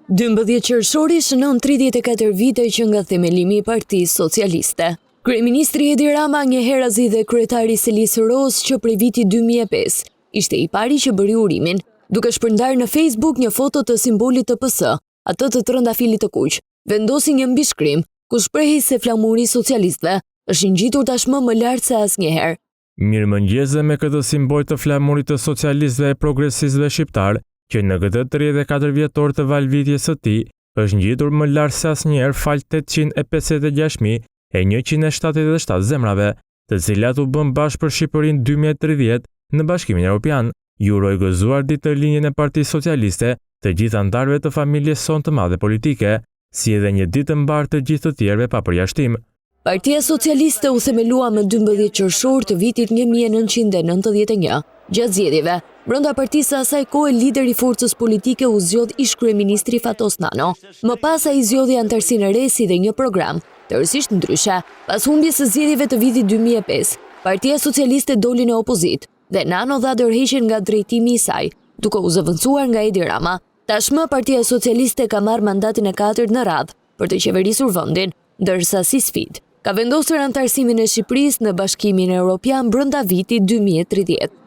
12 qershori shënon 34 vite që nga themelimi i Partisë Socialiste. Kryeministri Edi Rama njëherë zgjidhe kryetari Selis Roos që prej vitit 2005 ishte i pari që bëri urimin, duke shpërndarë në Facebook një foto të simbolit të PS, atë të trëndafilit të kuq. Vendosi një mbishkrim ku shprehi se flamuri socialistëve është ngjitur tashmë më lart se asnjëherë. Mirëmëngjes me këtë simbol të flamurit të socialistëve e progresistëve shqiptar, që në këtë 34 vjetor të valvitjes së tij është ngjitur më lart se asnjëherë fal 856.177 zemrave, të cilat u bën bashkë për Shqipërinë 2030 në Bashkimin Evropian. Ju uroj gëzuar ditë të linjën e Partisë Socialiste të gjithë anëtarëve të familjes sonë të madhe politike, si edhe një ditë të mbarë të gjithë të tjerëve pa përjashtim. Partia Socialiste u themelua më 12 qershor të vitit 1991. Gjatë zgjedhjeve, brenda partisë së asaj kohe lideri i forcës politike u zgjodh ish-kryeministri Fatos Nano. Më pas ai zgjodhi anëtarësinë e re si dhe një program, tërësisht ndryshe. Pas humbjes së zgjedhjeve të vitit 2005, Partia Socialiste doli në opozitë dhe Nano dha dorëheqjen nga drejtimi i saj, duke u zëvendësuar nga Edi Rama. Tashmë Partia Socialiste ka marrë mandatin e 4 në radhë për të qeverisur vendin, ndërsa si sfidë ka vendosur anëtarësimin e Shqipërisë në Bashkimin Evropian brenda vitit 2030.